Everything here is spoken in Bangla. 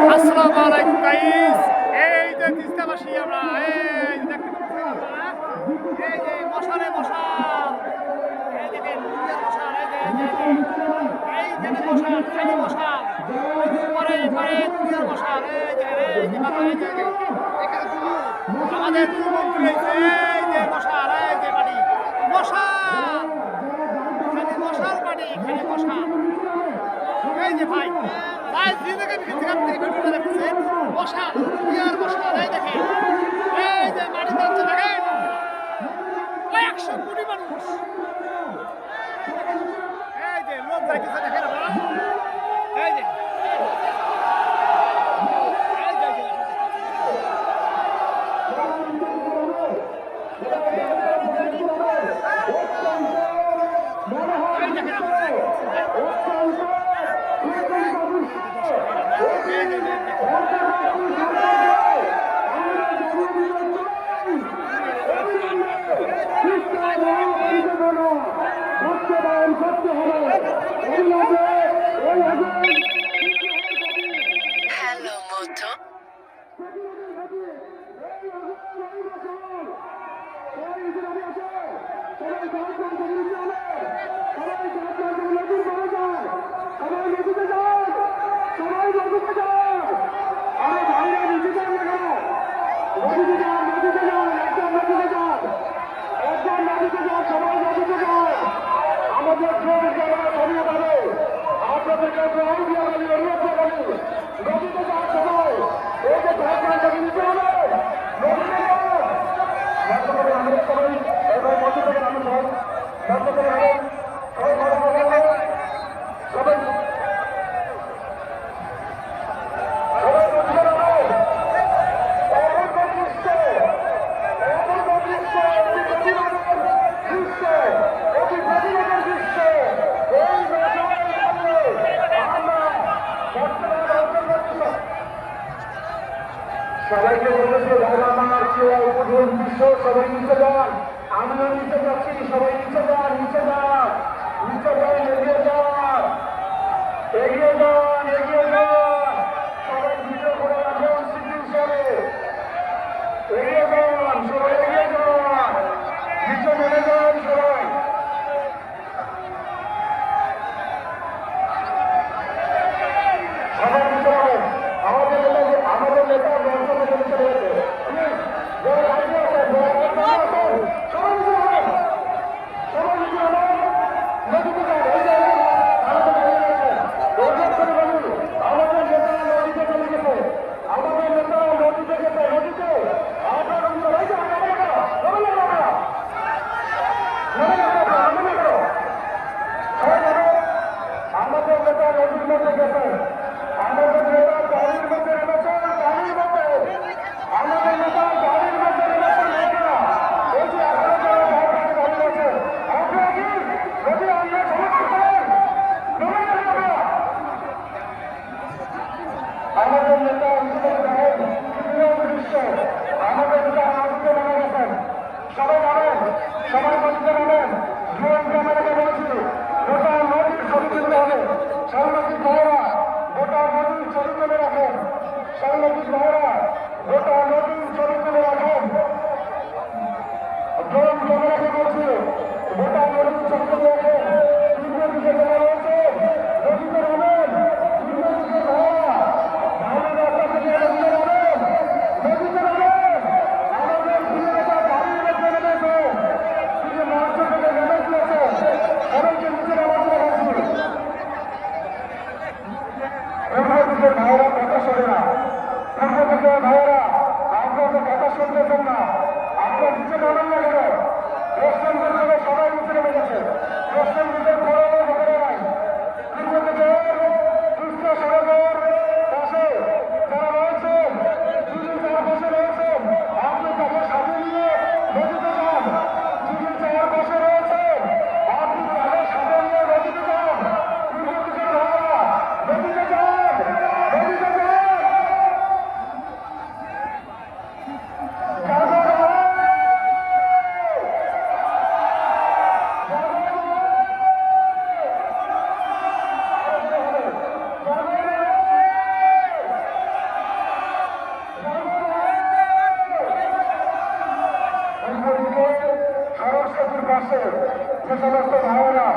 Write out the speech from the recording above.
আসসালামু আলাইকুম গাইস। এই যে তিস্তাবাসী আমরা এই যে দেখতে পাচ্ছেন আপনারা, এই যে মশারে মশাল, এই দেখেন দুনিয়ার মশাল, এই যে মশাল, খালি মশাল, পরে পরে দুনিয়ার মশাল, এই যে বাবা, এই যে এখানে দুলু, আমাদের দুর্মন্ত্রী হয়েছে, এই যে মশাল, এই যে বাড়ি মশাল, খালি মশাল বাড়ি, খালি মশাল। এই যে ভাই ভাই যেখান থেকে ভিডিওটা দেখছেন মশাল, দুনিয়ার মশাল, এই দেখেন এই যে মাটি যাচ্ছে দেখেন 100 কোটি মানুষ, এই যে লোক যাইতেছে দেখেন আপনারা, এই যে হ্যালো মোটো সবাইকে বলেছে দাদা আমার চেয়ে উপযোগ বিশ্ব সবাই নিচে যান, আমিও নিচে যাচ্ছি, সবাই নিচে যান, নিচে যান, নিচে যান, এগিয়ে যান, এগিয়ে যান, এগিয়ে যান, সবাই ভিডিও করে রাখুন সিটি হিসাবে, এগিয়ে যান, সবাই এগিয়ে যান, নিচে নেমে যান সবাই। সবাই নিচে যাবেন, আমাদের নেতা মঞ্চ থেকে নিচে রয়েছে, প্লিজ যারা লাইনে আছেন, যারা লাইনে আছেন, সবাই নিচে যাবেন, সবাই নিচে যাবেন, নদীতে যান, এই যে আমাদের দাঁড়িয়ে রয়েছেন, দৌড় করে বলুন, আমাদের নেতা নদীতে চলে গেছে, আমাদের নেতা নদীতে গেছে, নদীতে আপনারা নিচে এই যে আমাদের নেতা, আমাদের নেতা নদীর মধ্যে গেছে, আমাদের নেতা গাড়ির মধ্যে নেমেছেন, গাড়ির মধ্যে আমাদের নেতা গাড়ির মধ্যে নেমেছেন, নেতা এই যে আপনারা যারা গাড়ি আছে আপনারা কি যদি আমরা সমর্থন করেন আমাদের নেতা দৃশ্য, আমাদের নেতা নদীতে নেমে গেছেন, সবাই নামেন, সবাই নদীতে নামেন, ড্রোন ক্যামেরাকে বলছি গোটা নদীর ছবি তুলতে হবে, সাংবাদিক ভাইয়েরা গোটা নদীর ছবি তুলে রাখেন, সাংবাদিক ভাইয়েরা গোটা নদীর ছবি তুলে রাখেন, ড্রোন ক্যামেরাকে বলছি গোটা নদীর ছবি তুলে রাখেন, পূর্ব দিকে যারা রয়েছে নদীতে নামেন, পূর্ব দিকে ভাইয়েরা ধানের রাস্তা থেকে নদীতে নামেন, নদীতে নামেন, আমাদের প্রিয় নেতা গাড়ির মধ্যে নেমেছে, তিনি মঞ্চ থেকে নেমে গিয়েছে, সবাইকে নিচে নামার জন্য বলছি। পূর্বদিকের ভাইয়েরা কথা শোনে না, পূর্বদিকের ভাইয়েরা আপনারা তো কথা শুনতেছেন না, আপনার নিচে নামেন না কেন? প্রশ্ন থেকে সবাই নিচে নেমে গেছে, প্রশ্ন দিকের ঘোরানো ঘটনা নাই, পূর্বদিকের সুস্থ সড়কের পাশে যারা রয়েছেন, যদি যার পাশে রয়েছেন আপনি তাকে সাথে নিয়ে নদীতে যান, যদি যার পাশে রয়েছেন আপনি তাকে সাথে নিয়ে নদীতে যান, পূর্বদিকের ভাইয়েরা নদীতে যান, নদীতে যান। আসছে, যে সমস্ত ভাইয়েরা